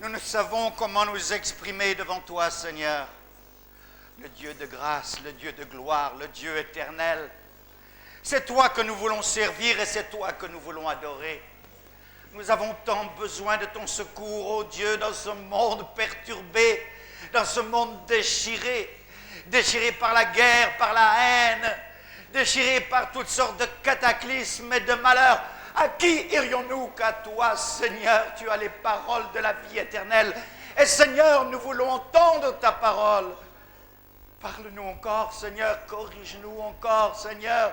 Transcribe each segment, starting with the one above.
Nous ne savons comment nous exprimer devant toi, Seigneur. Le Dieu de grâce, le Dieu de gloire, le Dieu éternel. C'est toi que nous voulons servir et c'est toi que nous voulons adorer. Nous avons tant besoin de ton secours, ô Dieu, dans ce monde perturbé, dans ce monde déchiré, déchiré par la guerre, par la haine, déchiré par toutes sortes de cataclysmes et de malheurs. À qui irions-nous qu'à toi, Seigneur? Tu as les paroles de la vie éternelle. Et Seigneur, nous voulons entendre ta parole. Parle-nous encore, Seigneur, corrige-nous encore, Seigneur.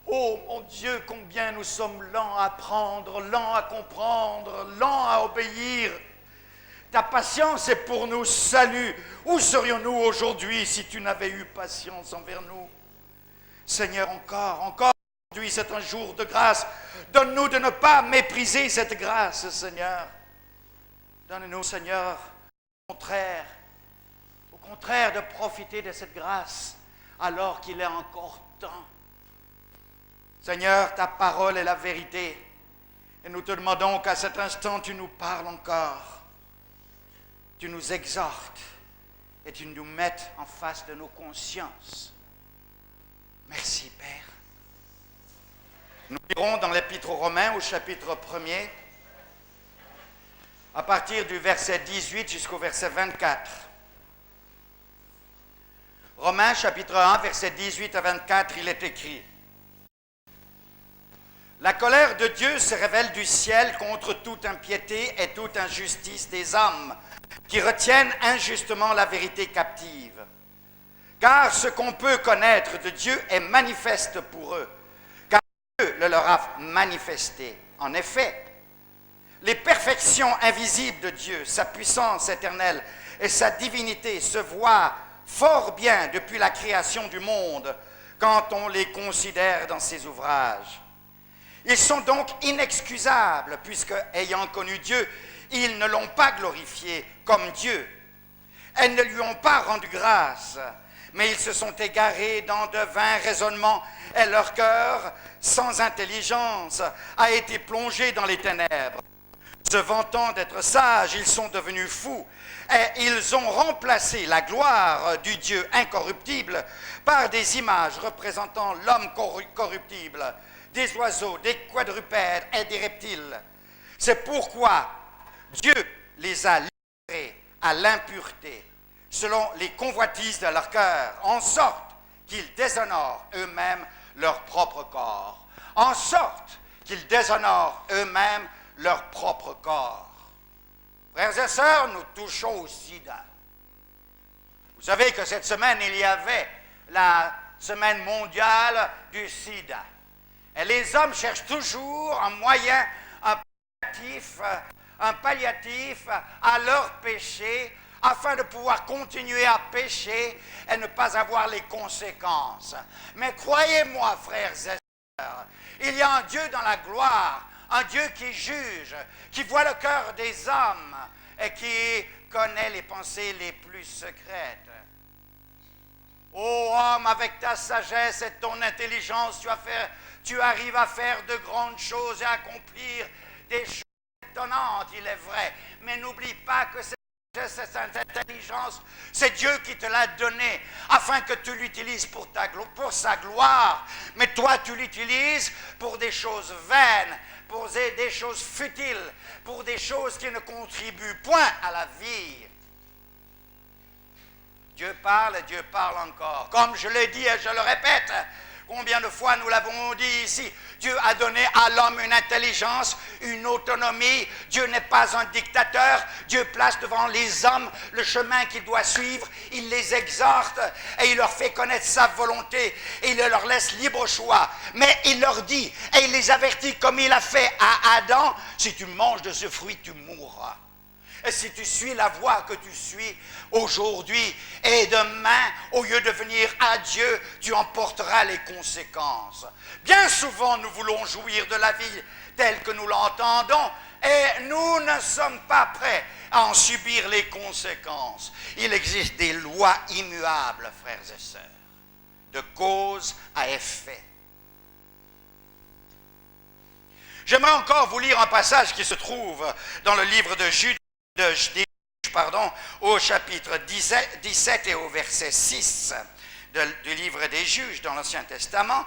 Oh mon Dieu, combien nous sommes lents à apprendre, lents à comprendre, lents à obéir. Ta patience est pour nous salut. Où serions-nous aujourd'hui si tu n'avais eu patience envers nous? Seigneur, encore, aujourd'hui c'est un jour de grâce. Donne-nous de ne pas mépriser cette grâce, Seigneur. Donne-nous, Seigneur, au contraire de profiter de cette grâce alors qu'il est encore temps. Seigneur, ta parole est la vérité. Et nous te demandons qu'à cet instant, tu nous parles encore. Tu nous exhortes et tu nous mettes en face de nos consciences. Merci, Père. Nous lirons dans l'Épître aux Romains, au chapitre 1er, à partir du verset 18 jusqu'au verset 24. Romains, chapitre 1, verset 18 à 24, il est écrit: La colère de Dieu se révèle du ciel contre toute impiété et toute injustice des hommes qui retiennent injustement la vérité captive. Car ce qu'on peut connaître de Dieu est manifeste pour eux, car Dieu le leur a manifesté. En effet, les perfections invisibles de Dieu, sa puissance éternelle et sa divinité se voient fort bien depuis la création du monde quand on les considère dans ses ouvrages. Ils sont donc inexcusables, puisque, ayant connu Dieu, ils ne l'ont pas glorifié comme Dieu. Elles ne lui ont pas rendu grâce, mais ils se sont égarés dans de vains raisonnements, et leur cœur, sans intelligence, a été plongé dans les ténèbres. Se vantant d'être sages, ils sont devenus fous, et ils ont remplacé la gloire du Dieu incorruptible par des images représentant l'homme corruptible, des oiseaux, des quadrupèdes et des reptiles. C'est pourquoi Dieu les a livrés à l'impureté, selon les convoitises de leur cœur, en sorte qu'ils déshonorent eux-mêmes leur propre corps. En sorte qu'ils déshonorent eux-mêmes leur propre corps. Frères et sœurs, nous touchons au sida. Vous savez que cette semaine, il y avait la semaine mondiale du sida. Et les hommes cherchent toujours un moyen, un palliatif à leur péché, afin de pouvoir continuer à pécher et ne pas avoir les conséquences. Mais croyez-moi, frères et sœurs, il y a un Dieu dans la gloire, un Dieu qui juge, qui voit le cœur des hommes et qui connaît les pensées les plus secrètes. Ô homme, avec ta sagesse et ton intelligence, tu arrives à faire de grandes choses et à accomplir des choses étonnantes, il est vrai. Mais n'oublie pas que cette sagesse et cette intelligence, c'est Dieu qui te l'a donnée afin que tu l'utilises pour sa gloire. Mais toi, tu l'utilises pour des choses vaines, pour des choses futiles, pour des choses qui ne contribuent point à la vie. Dieu parle et Dieu parle encore. Comme je l'ai dit et je le répète, combien de fois nous l'avons dit ici, Dieu a donné à l'homme une intelligence, une autonomie. Dieu n'est pas un dictateur. Dieu place devant les hommes le chemin qu'il doit suivre. Il les exhorte et il leur fait connaître sa volonté. Et il leur laisse libre choix. Mais il leur dit et il les avertit comme il a fait à Adam, si tu manges de ce fruit, tu mourras. Et si tu suis la voie que tu suis aujourd'hui et demain, au lieu de venir à Dieu, tu en porteras les conséquences. Bien souvent, nous voulons jouir de la vie telle que nous l'entendons et nous ne sommes pas prêts à en subir les conséquences. Il existe des lois immuables, frères et sœurs, de cause à effet. J'aimerais encore vous lire un passage qui se trouve dans le livre de Jude, au chapitre 17 et au verset 6 du livre des Juges dans l'Ancien Testament.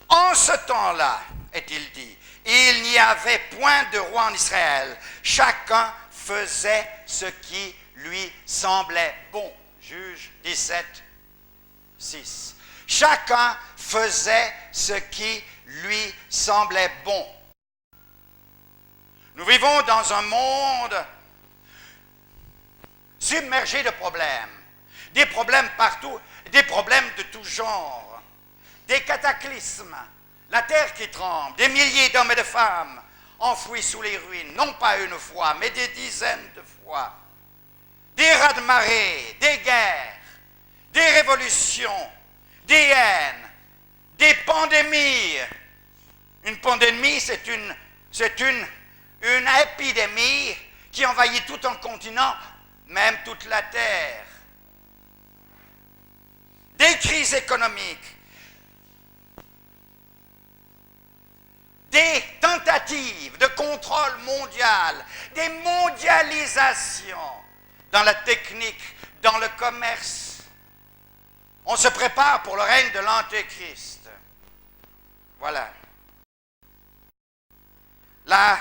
En ce temps-là, est-il dit, il n'y avait point de roi en Israël. Chacun faisait ce qui lui semblait bon. Juges 17, 6. Chacun faisait ce qui lui semblait bon. Nous vivons dans un monde submergé de problèmes. Des problèmes partout, des problèmes de tout genre. Des cataclysmes, la terre qui tremble, des milliers d'hommes et de femmes enfouis sous les ruines, non pas une fois, mais des dizaines de fois. Des raz-de-marée, des guerres, des révolutions, des haines, des pandémies. Une pandémie, c'est une épidémie qui envahit tout un continent, même toute la terre. Des crises économiques, des tentatives de contrôle mondial, des mondialisations dans la technique, dans le commerce. On se prépare pour le règne de l'Antéchrist. Voilà. La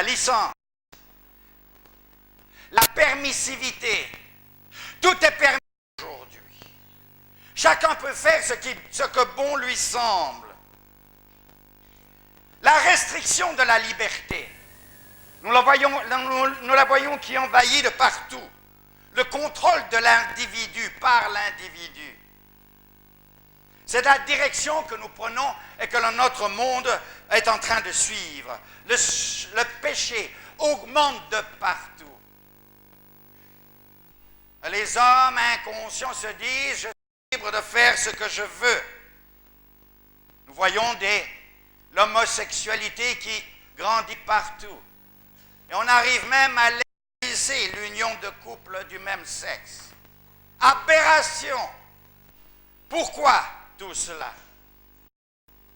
licence, la permissivité, tout est permis aujourd'hui. Chacun peut faire ce que bon lui semble. La restriction de la liberté, nous la voyons qui envahit de partout. Le contrôle de l'individu par l'individu. C'est la direction que nous prenons et que notre monde est en train de suivre. Le péché augmente de partout. Les hommes inconscients se disent « je suis libre de faire ce que je veux ». Nous voyons l'homosexualité qui grandit partout. Et on arrive même à légaliser l'union de couples du même sexe. Aberration. Pourquoi tout cela?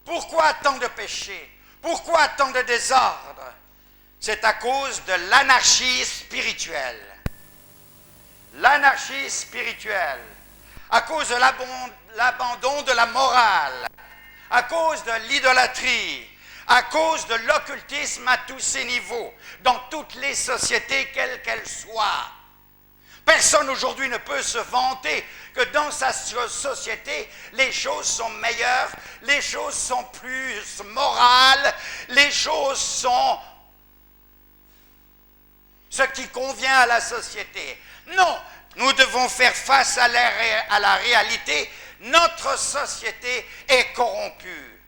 Pourquoi tant de péchés? Pourquoi tant de désordre? C'est à cause de l'anarchie spirituelle. L'anarchie spirituelle, à cause de l'abandon de la morale, à cause de l'idolâtrie, à cause de l'occultisme à tous ses niveaux, dans toutes les sociétés, quelles qu'elles soient. Personne aujourd'hui ne peut se vanter que dans sa société, les choses sont meilleures, les choses sont plus morales, les choses sont ce qui convient à la société. Non, nous devons faire face à la réalité. Notre société est corrompue.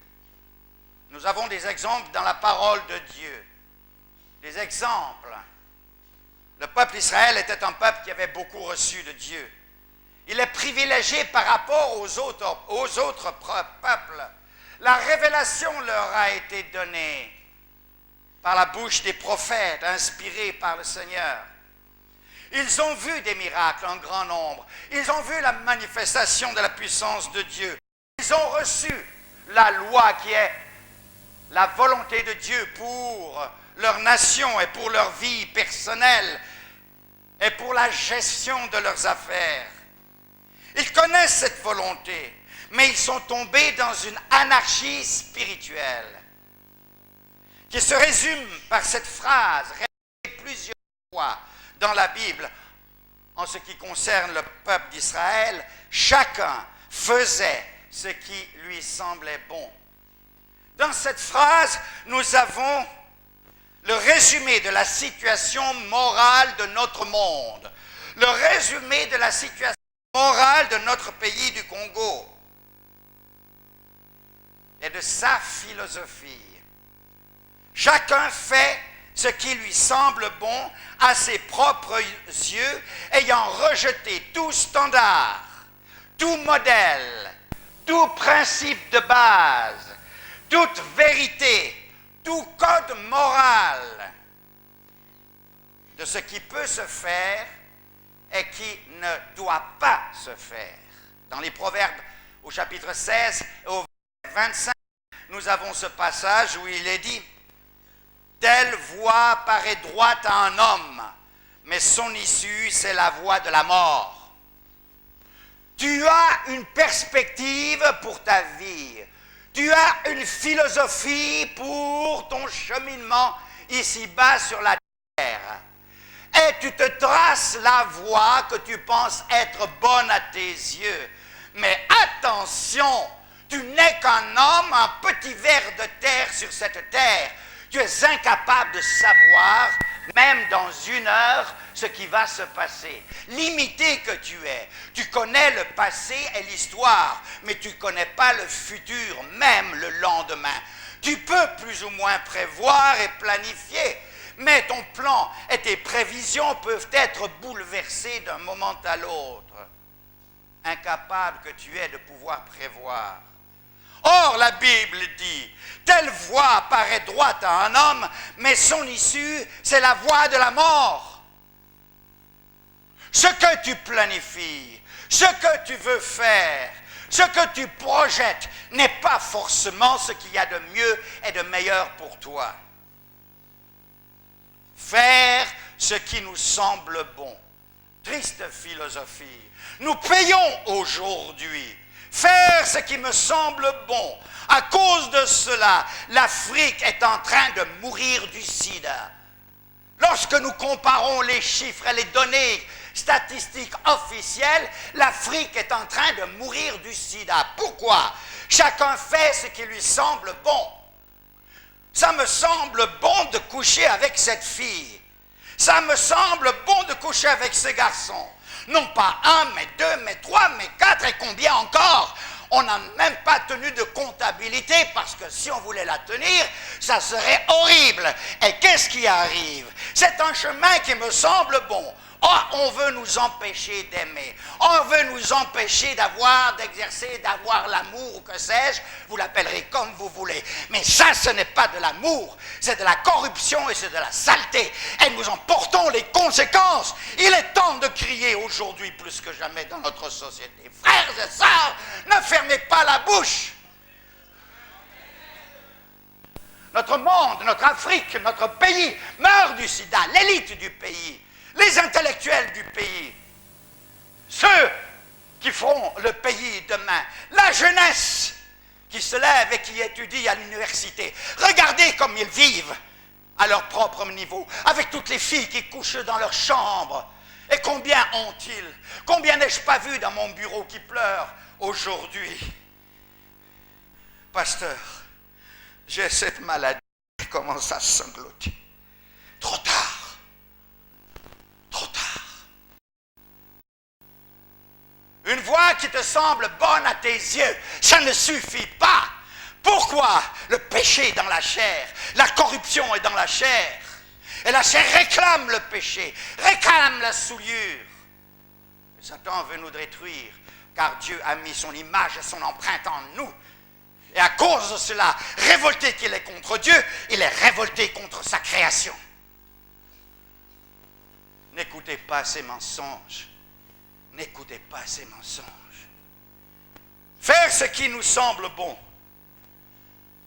Nous avons des exemples dans la parole de Dieu. Des exemples. Le peuple d'Israël était un peuple qui avait beaucoup reçu de Dieu. Il est privilégié par rapport aux autres peuples. La révélation leur a été donnée par la bouche des prophètes, inspirés par le Seigneur. Ils ont vu des miracles en grand nombre. Ils ont vu la manifestation de la puissance de Dieu. Ils ont reçu la loi qui est la volonté de Dieu pour leur nation et pour leur vie personnelle et pour la gestion de leurs affaires. Ils connaissent cette volonté, mais ils sont tombés dans une anarchie spirituelle qui se résume par cette phrase répétée plusieurs fois dans la Bible en ce qui concerne le peuple d'Israël. Chacun faisait ce qui lui semblait bon. Dans cette phrase, nous avons le résumé de la situation morale de notre monde, le résumé de la situation morale de notre pays du Congo et de sa philosophie. Chacun fait ce qui lui semble bon à ses propres yeux, ayant rejeté tout standard, tout modèle, tout principe de base, toute vérité, tout code moral de ce qui peut se faire et qui ne doit pas se faire. Dans les Proverbes, au chapitre 16 et au 25, nous avons ce passage où il est dit « Telle voie paraît droite à un homme, mais son issue, c'est la voie de la mort. » Tu as une perspective pour ta vie. Tu as une philosophie pour ton cheminement ici-bas sur la terre. Et tu te traces la voie que tu penses être bonne à tes yeux. Mais attention, tu n'es qu'un homme, un petit ver de terre sur cette terre. Tu es incapable de savoir, même dans une heure, ce qui va se passer. Limité que tu es, tu connais le passé et l'histoire, mais tu ne connais pas le futur, même le lendemain. Tu peux plus ou moins prévoir et planifier, mais ton plan et tes prévisions peuvent être bouleversés d'un moment à l'autre. Incapable que tu es de pouvoir prévoir. Or, la Bible dit, telle voie paraît droite à un homme, mais son issue, c'est la voie de la mort. Ce que tu planifies, ce que tu veux faire, ce que tu projettes, n'est pas forcément ce qu'il y a de mieux et de meilleur pour toi. Faire ce qui nous semble bon. Triste philosophie. Nous payons aujourd'hui. Faire ce qui me semble bon. À cause de cela, l'Afrique est en train de mourir du sida. Lorsque nous comparons les chiffres et les données statistiques officielles, l'Afrique est en train de mourir du sida. Pourquoi? Chacun fait ce qui lui semble bon. Ça me semble bon de coucher avec cette fille. Ça me semble bon de coucher avec ce garçon. Non pas un, mais deux, mais trois, mais quatre, et combien encore? On n'a même pas tenu de comptabilité, parce que si on voulait la tenir, ça serait horrible. Et qu'est-ce qui arrive? C'est un chemin qui me semble bon. Oh, on veut nous empêcher d'aimer. On veut nous empêcher d'exercer, d'avoir l'amour, ou que sais-je. Vous l'appellerez comme vous voulez. Mais ça, ce n'est pas de l'amour. C'est de la corruption et c'est de la saleté. Et nous en portons les conséquences. Il est temps de crier aujourd'hui plus que jamais dans notre société. Frères et sœurs, ne fermez pas la bouche. Notre monde, notre Afrique, notre pays meurt du sida. L'élite du pays. Les intellectuels du pays, ceux qui feront le pays demain, la jeunesse qui se lève et qui étudie à l'université, regardez comme ils vivent à leur propre niveau, avec toutes les filles qui couchent dans leur chambre. Et combien ont-ils? Combien n'ai-je pas vu dans mon bureau qui pleurent aujourd'hui? Pasteur, j'ai cette maladie qui commence à sangloter. Trop tard. Trop tard. Une voie qui te semble bonne à tes yeux, ça ne suffit pas. Pourquoi? Le péché est dans la chair, la corruption est dans la chair. Et la chair réclame le péché, réclame la souillure. Et Satan veut nous détruire, car Dieu a mis son image et son empreinte en nous. Et à cause de cela, révolté qu'il est contre Dieu, il est révolté contre sa création. N'écoutez pas ces mensonges. N'écoutez pas ces mensonges. Faire ce qui nous semble bon.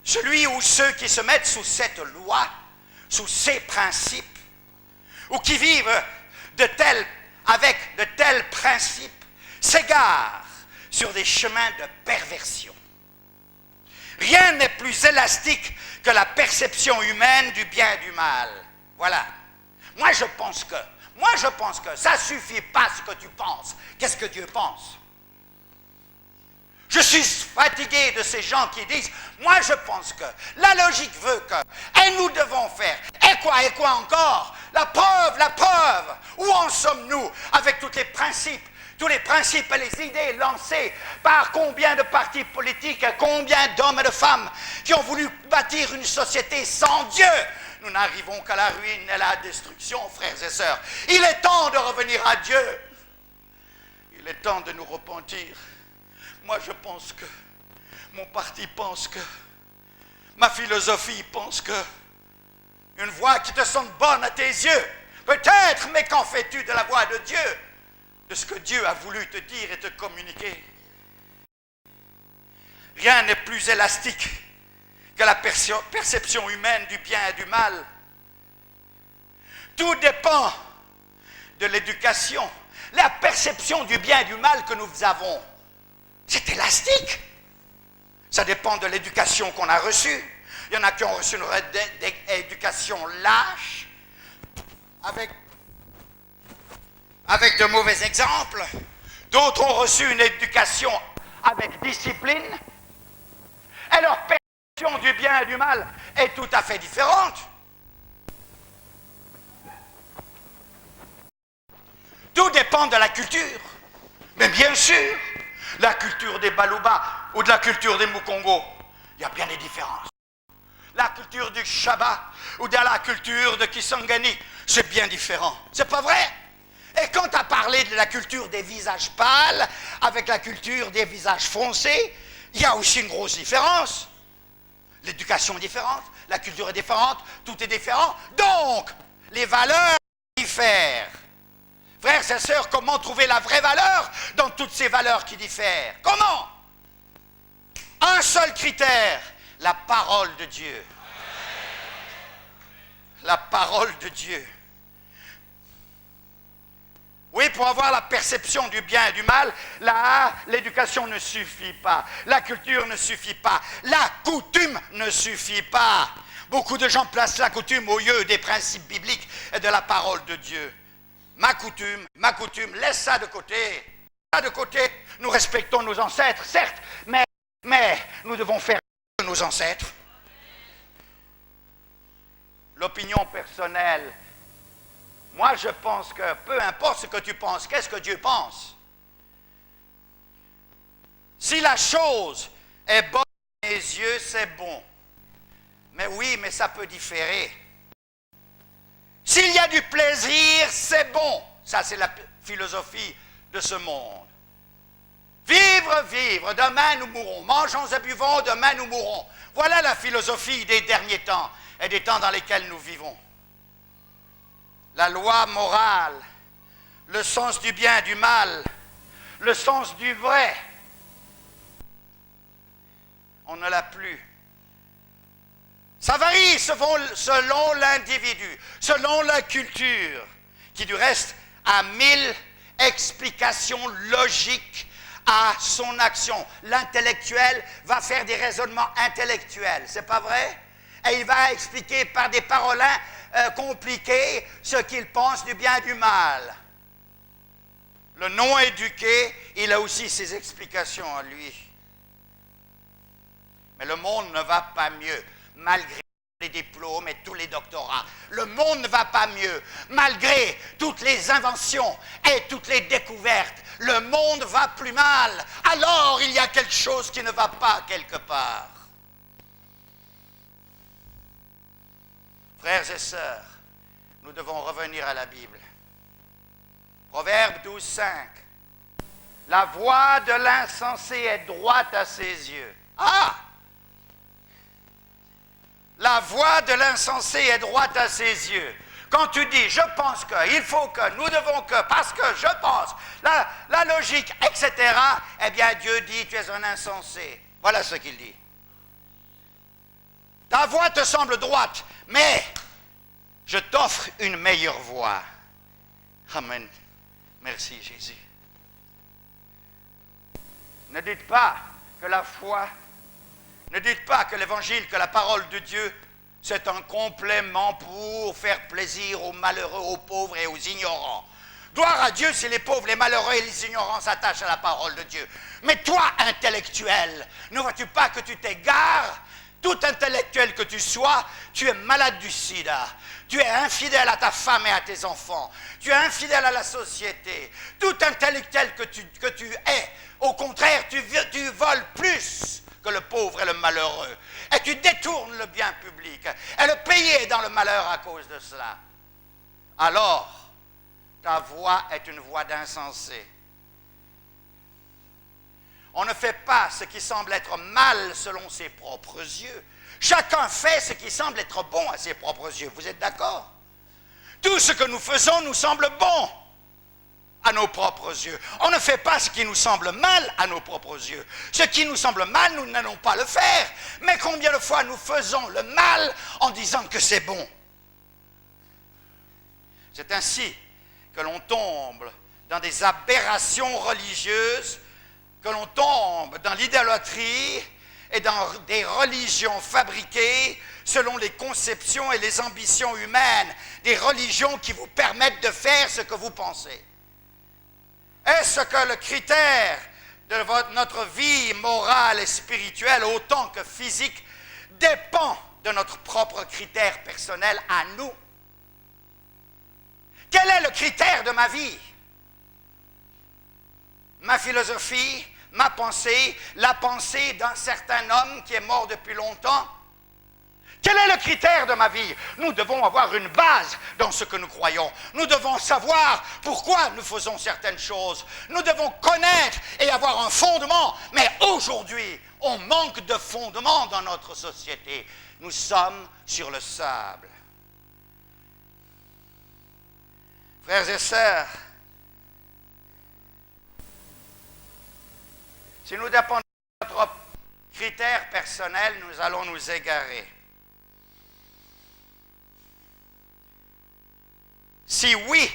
Celui ou ceux qui se mettent sous cette loi, sous ces principes, ou qui vivent avec de tels principes, s'égarent sur des chemins de perversion. Rien n'est plus élastique que la perception humaine du bien et du mal. Voilà. Moi, je pense que ça ne suffit pas ce que tu penses. Qu'est-ce que Dieu pense? Je suis fatigué de ces gens qui disent, moi je pense que, la logique veut que, et nous devons faire, et quoi encore? La preuve, où en sommes-nous avec tous les principes et les idées lancées par combien de partis politiques, combien d'hommes et de femmes qui ont voulu bâtir une société sans Dieu? Nous n'arrivons qu'à la ruine et à la destruction, frères et sœurs. Il est temps de revenir à Dieu. Il est temps de nous repentir. Moi, je pense que, mon parti pense que, ma philosophie pense que, une voie qui te semble bonne à tes yeux, peut-être, mais qu'en fais-tu de la voie de Dieu, de ce que Dieu a voulu te dire et te communiquer? Rien n'est plus élastique que la perception humaine du bien et du mal. Tout dépend de l'éducation. La perception du bien et du mal que nous avons, c'est élastique. Ça dépend de l'éducation qu'on a reçue. Il y en a qui ont reçu une éducation lâche, avec de mauvais exemples. D'autres ont reçu une éducation avec discipline. Et leur perception du bien et du mal est tout à fait différente. Tout dépend de la culture. Mais bien sûr, la culture des Baluba ou de la culture des Mukongo, il y a bien des différences. La culture du Shaba ou de la culture de Kisangani, c'est bien différent. C'est pas vrai? Et quand tu as parlé de la culture des visages pâles avec la culture des visages foncés, il y a aussi une grosse différence. L'éducation est différente, la culture est différente, tout est différent. Donc, les valeurs diffèrent. Frères et sœurs, comment trouver la vraie valeur dans toutes ces valeurs qui diffèrent? Comment? Un seul critère, la parole de Dieu. La parole de Dieu. Oui, pour avoir la perception du bien et du mal, là, l'éducation ne suffit pas. La culture ne suffit pas. La coutume ne suffit pas. Beaucoup de gens placent la coutume au lieu des principes bibliques et de la parole de Dieu. Ma coutume, laisse ça de côté. Ça de côté, nous respectons nos ancêtres, certes, mais nous devons faire de nos ancêtres. L'opinion personnelle. Moi, je pense que peu importe ce que tu penses, qu'est-ce que Dieu pense? Si la chose est bonne à mes yeux, c'est bon. Mais oui, mais ça peut différer. S'il y a du plaisir, c'est bon. Ça, c'est la philosophie de ce monde. Vivre, demain nous mourrons. Mangeons et buvons, demain nous mourrons. Voilà la philosophie des derniers temps et des temps dans lesquels nous vivons. La loi morale, le sens du bien et du mal, le sens du vrai, on ne l'a plus. Ça varie selon l'individu, selon la culture, qui du reste a 1000 explications logiques à son action. L'intellectuel va faire des raisonnements intellectuels, c'est pas vrai? Et il va expliquer par des parolins compliqués ce qu'il pense du bien et du mal. Le non-éduqué, il a aussi ses explications à lui. Mais le monde ne va pas mieux, malgré les diplômes et tous les doctorats. Le monde ne va pas mieux, malgré toutes les inventions et toutes les découvertes. Le monde va plus mal. Alors, il y a quelque chose qui ne va pas quelque part. Frères et sœurs, nous devons revenir à la Bible. Proverbe 12, 5. La voie de l'insensé est droite à ses yeux. Ah! La voie de l'insensé est droite à ses yeux. Quand tu dis, je pense que, il faut que, nous devons que, parce que je pense, la logique, etc., eh bien Dieu dit, tu es un insensé. Voilà ce qu'il dit. Ta voie te semble droite, mais je t'offre une meilleure voie. Amen. Merci Jésus. Ne dites pas que la foi, ne dites pas que l'évangile, que la parole de Dieu, c'est un complément pour faire plaisir aux malheureux, aux pauvres et aux ignorants. Gloire à Dieu si les pauvres, les malheureux et les ignorants s'attachent à la parole de Dieu. Mais toi, intellectuel, ne vois-tu pas que tu t'égares? Tout intellectuel que tu sois, tu es malade du sida. Tu es infidèle à ta femme et à tes enfants. Tu es infidèle à la société. Tout intellectuel que tu es, au contraire, tu voles plus que le pauvre et le malheureux. Et tu détournes le bien public. Et le pays est dans le malheur à cause de cela. Alors, ta voix est une voix d'insensé. On ne fait pas ce qui semble être mal selon ses propres yeux. Chacun fait ce qui semble être bon à ses propres yeux. Vous êtes d'accord? Tout ce que nous faisons nous semble bon. à nos propres yeux. On ne fait pas ce qui nous semble mal à nos propres yeux. Ce qui nous semble mal, nous n'allons pas le faire. Mais combien de fois nous faisons le mal en disant que c'est bon? C'est ainsi que l'on tombe dans des aberrations religieuses, que l'on tombe dans l'idolâtrie et dans des religions fabriquées selon les conceptions et les ambitions humaines, des religions qui vous permettent de faire ce que vous pensez. Est-ce que le critère de notre vie morale et spirituelle, autant que physique, dépend de notre propre critère personnel à nous? Quel est le critère de ma vie? Ma philosophie, ma pensée, la pensée d'un certain homme qui est mort depuis longtemps? Quel est le critère de ma vie? Nous devons avoir une base dans ce que nous croyons. Nous devons savoir pourquoi nous faisons certaines choses. Nous devons connaître et avoir un fondement. Mais aujourd'hui, on manque de fondement dans notre société. Nous sommes sur le sable. Frères et sœurs, si nous dépendons de notre critère personnel, nous allons nous égarer. Si oui,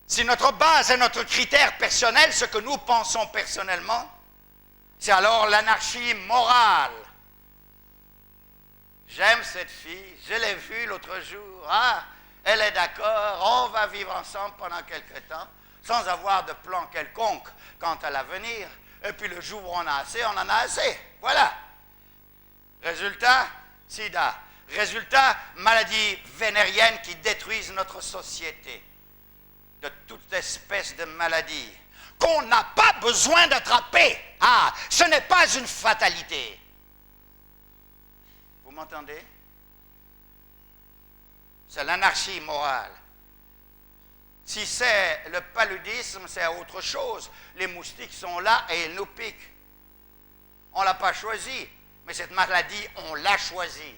si notre base est notre critère personnel, ce que nous pensons personnellement, c'est alors l'anarchie morale. J'aime cette fille, je l'ai vue l'autre jour, elle est d'accord, on va vivre ensemble pendant quelque temps, sans avoir de plan quelconque quant à l'avenir. Et puis le jour où on a assez, on en a assez. Voilà. Résultat, sida. Résultat, maladies vénériennes qui détruisent notre société. De toute espèce de maladies qu'on n'a pas besoin d'attraper. Ce n'est pas une fatalité. Vous m'entendez? C'est l'anarchie morale. Si c'est le paludisme, c'est autre chose. Les moustiques sont là et ils nous piquent. On ne l'a pas choisi, mais cette maladie, on l'a choisie.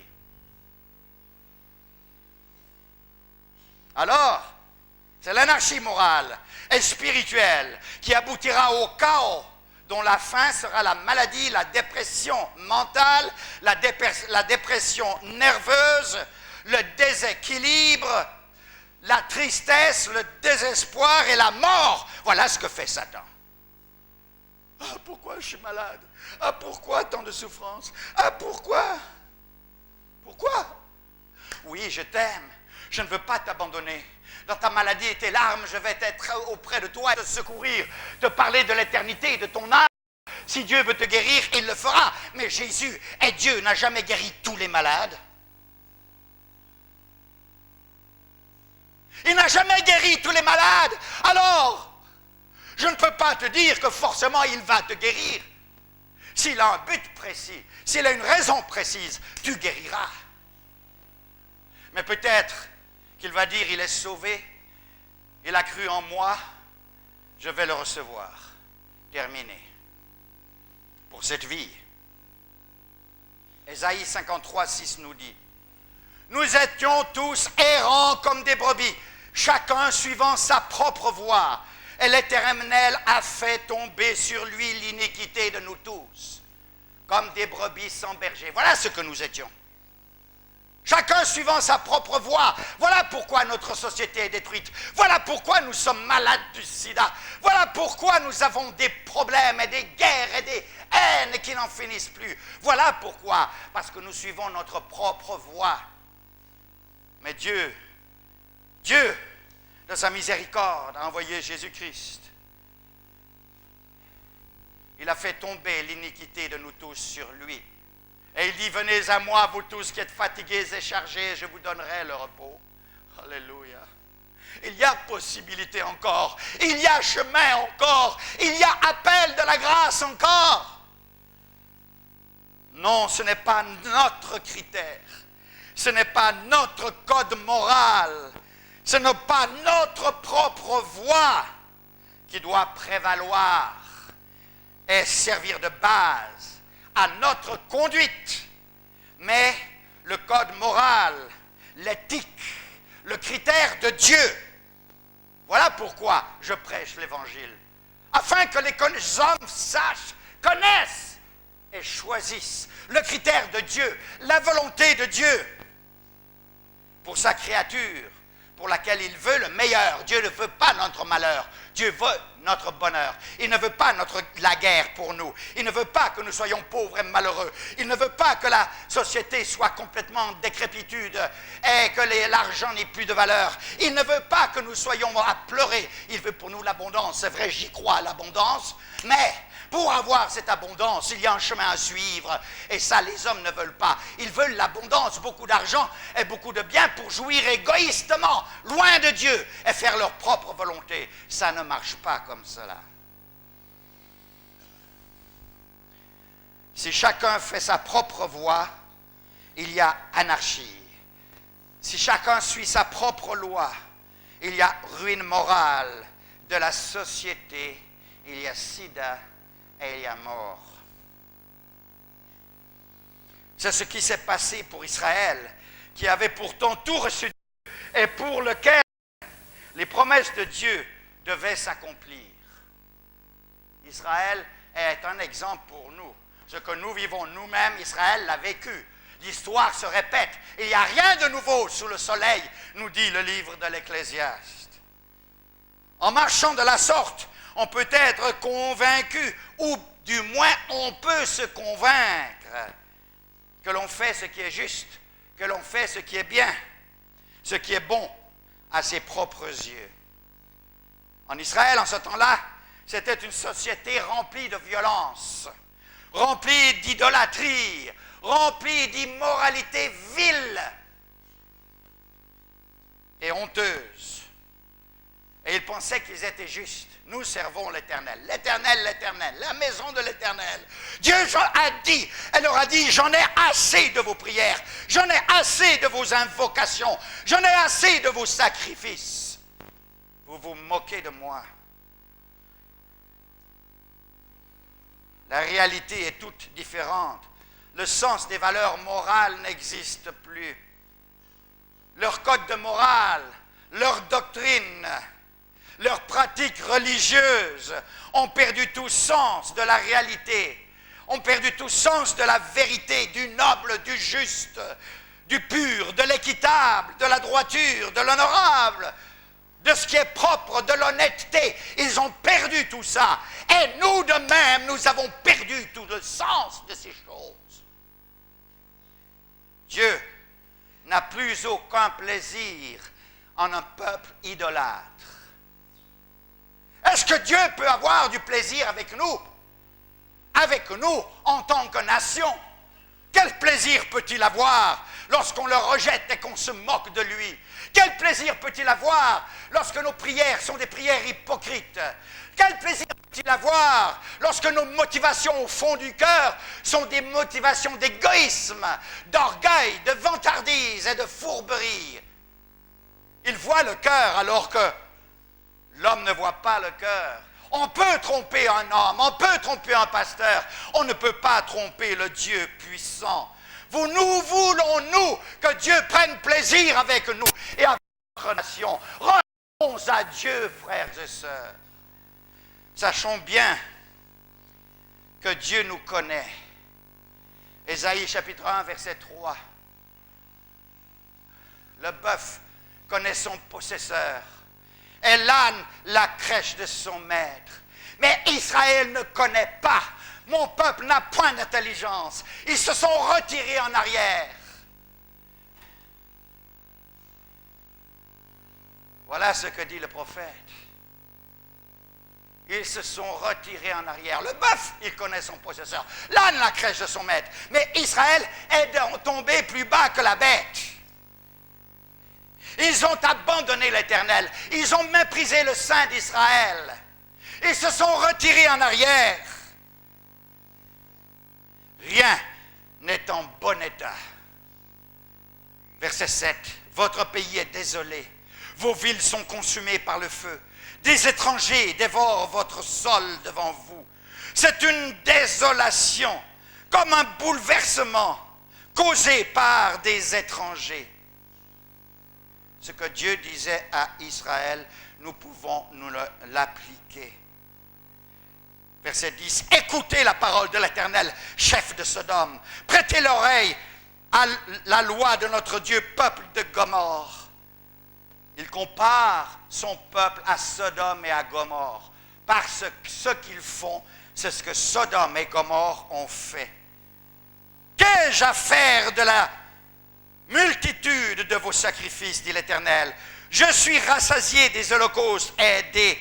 Alors, c'est l'anarchie morale et spirituelle qui aboutira au chaos, dont la fin sera la maladie, la dépression mentale, la dépression nerveuse, le déséquilibre, la tristesse, le désespoir et la mort. Voilà ce que fait Satan. Pourquoi je suis malade? Pourquoi tant de souffrance? Pourquoi? Pourquoi? Oui, je t'aime. Je ne veux pas t'abandonner. Dans ta maladie et tes larmes, je vais être auprès de toi et te secourir, te parler de l'éternité, de ton âme. Si Dieu veut te guérir, il le fera. Mais Jésus et Dieu n'a jamais guéri tous les malades. Il n'a jamais guéri tous les malades. Alors, je ne peux pas te dire que forcément il va te guérir. S'il a un but précis, s'il a une raison précise, tu guériras. Mais peut-être qu'il va dire, il est sauvé, il a cru en moi, je vais le recevoir. Terminé. Pour cette vie. Ésaïe 53, 6 nous dit, nous étions tous errants comme des brebis, chacun suivant sa propre voie. Et l'Éternel a fait tomber sur lui l'iniquité de nous tous, comme des brebis sans berger. Voilà ce que nous étions. Chacun suivant sa propre voie. Voilà pourquoi notre société est détruite. Voilà pourquoi nous sommes malades du sida. Voilà pourquoi nous avons des problèmes et des guerres et des haines qui n'en finissent plus. Voilà pourquoi. Parce que nous suivons notre propre voie. Mais Dieu, de sa miséricorde, a envoyé Jésus-Christ. Il a fait tomber l'iniquité de nous tous sur lui. Et il dit, venez à moi, vous tous qui êtes fatigués et chargés, je vous donnerai le repos. Alléluia. Il y a possibilité encore. Il y a chemin encore. Il y a appel de la grâce encore. Non, ce n'est pas notre critère. Ce n'est pas notre code moral. Ce n'est pas notre propre voie qui doit prévaloir et servir de base à notre conduite, mais le code moral, l'éthique, le critère de Dieu. Voilà pourquoi je prêche l'Évangile. Afin que les hommes sachent, connaissent et choisissent le critère de Dieu, la volonté de Dieu pour sa créature, pour laquelle il veut le meilleur. Dieu ne veut pas notre malheur, Dieu veut notre bonheur. Il ne veut pas la guerre pour nous. Il ne veut pas que nous soyons pauvres et malheureux. Il ne veut pas que la société soit complètement en décrépitude et que l'argent n'ait plus de valeur. Il ne veut pas que nous soyons à pleurer. Il veut pour nous l'abondance. C'est vrai, j'y crois à l'abondance, mais pour avoir cette abondance, il y a un chemin à suivre. Et ça, les hommes ne veulent pas. Ils veulent l'abondance, beaucoup d'argent et beaucoup de biens pour jouir égoïstement, loin de Dieu, et faire leur propre volonté. Ça ne marche pas comme cela. Si chacun fait sa propre voie, il y a anarchie. Si chacun suit sa propre loi, il y a ruine morale de la société, il y a sida, et il y a mort. C'est ce qui s'est passé pour Israël, qui avait pourtant tout reçu de Dieu et pour lequel les promesses de Dieu devaient s'accomplir. Israël est un exemple pour nous. Ce que nous vivons nous-mêmes, Israël l'a vécu. L'histoire se répète. Il n'y a rien de nouveau sous le soleil, nous dit le livre de l'Ecclésiaste. En marchant de la sorte, on peut être convaincu, ou du moins on peut se convaincre que l'on fait ce qui est juste, que l'on fait ce qui est bien, ce qui est bon à ses propres yeux. En Israël, en ce temps-là, c'était une société remplie de violence, remplie d'idolâtrie, remplie d'immoralité vile et honteuse. Et ils pensaient qu'ils étaient justes. Nous servons l'Éternel, l'Éternel, l'Éternel, la maison de l'Éternel. Dieu a dit, elle leur a dit, j'en ai assez de vos prières, j'en ai assez de vos invocations, j'en ai assez de vos sacrifices. Vous vous moquez de moi. La réalité est toute différente. Le sens des valeurs morales n'existe plus. Leur code de morale, leur doctrine, leurs pratiques religieuses ont perdu tout sens de la réalité, ont perdu tout sens de la vérité, du noble, du juste, du pur, de l'équitable, de la droiture, de l'honorable, de ce qui est propre, de l'honnêteté. Ils ont perdu tout ça. Et nous de même, nous avons perdu tout le sens de ces choses. Dieu n'a plus aucun plaisir en un peuple idolâtre. Est-ce que Dieu peut avoir du plaisir avec nous? Avec nous, en tant que nation? Quel plaisir peut-il avoir lorsqu'on le rejette et qu'on se moque de lui? Quel plaisir peut-il avoir lorsque nos prières sont des prières hypocrites? Quel plaisir peut-il avoir lorsque nos motivations au fond du cœur sont des motivations d'égoïsme, d'orgueil, de vantardise et de fourberie? Il voit le cœur alors que l'homme ne voit pas le cœur. On peut tromper un homme, on peut tromper un pasteur, on ne peut pas tromper le Dieu puissant. Nous voulons, nous, que Dieu prenne plaisir avec nous et avec notre nation. Rendons à Dieu, frères et sœurs. Sachons bien que Dieu nous connaît. Ésaïe chapitre 1, verset 3. Le bœuf connaît son possesseur, et l'âne la crèche de son maître. Mais Israël ne connaît pas. Mon peuple n'a point d'intelligence. Ils se sont retirés en arrière. Voilà ce que dit le prophète. Ils se sont retirés en arrière. Le bœuf, il connaît son possesseur. L'âne la crèche de son maître. Mais Israël est tombé plus bas que la bête. Ils ont abandonné l'Éternel. Ils ont méprisé le Saint d'Israël. Ils se sont retirés en arrière. Rien n'est en bon état. Verset 7. Votre pays est désolé. Vos villes sont consumées par le feu. Des étrangers dévorent votre sol devant vous. C'est une désolation, comme un bouleversement causé par des étrangers. ce que Dieu disait à Israël, nous pouvons nous l'appliquer. Verset 10, écoutez la parole de l'Éternel, chef de Sodome. Prêtez l'oreille à la loi de notre Dieu, peuple de Gomorrhe. Il compare son peuple à Sodome et à Gomorrhe. Parce que ce qu'ils font, c'est ce que Sodome et Gomorrhe ont fait. Qu'ai-je à faire de la multitude de vos sacrifices, dit l'Éternel? Je suis rassasié des holocaustes et des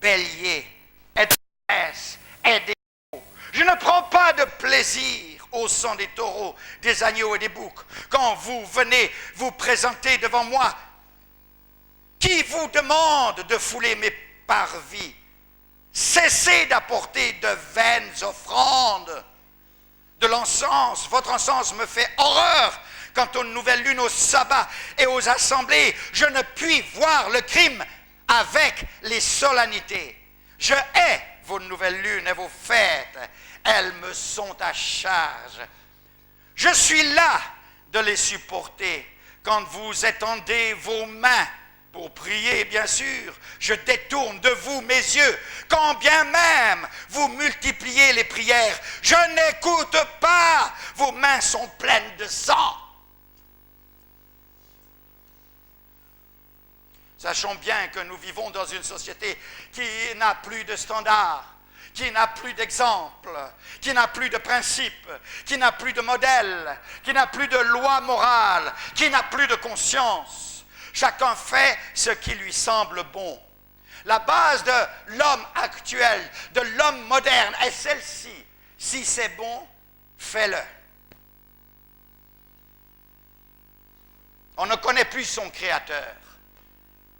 béliers, et des messes, et des veaux. Je ne prends pas de plaisir au sang des taureaux, des agneaux et des boucs. Quand vous venez vous présenter devant moi, qui vous demande de fouler mes parvis? Cessez d'apporter de vaines offrandes. De l'encens, votre encens me fait horreur. Quant aux nouvelles lunes, au sabbat et aux assemblées, je ne puis voir le crime avec les solennités. Je hais vos nouvelles lunes et vos fêtes. Elles me sont à charge. Je suis là de les supporter. Quand vous étendez vos mains pour prier, bien sûr, je détourne de vous mes yeux. Quand bien même vous multipliez les prières, je n'écoute pas. Vos mains sont pleines de sang. Sachons bien que nous vivons dans une société qui n'a plus de standards, qui n'a plus d'exemples, qui n'a plus de principes, qui n'a plus de modèles, qui n'a plus de loi morale, qui n'a plus de conscience. Chacun fait ce qui lui semble bon. La base de l'homme actuel, de l'homme moderne est celle-ci. Si c'est bon, fais-le. On ne connaît plus son créateur.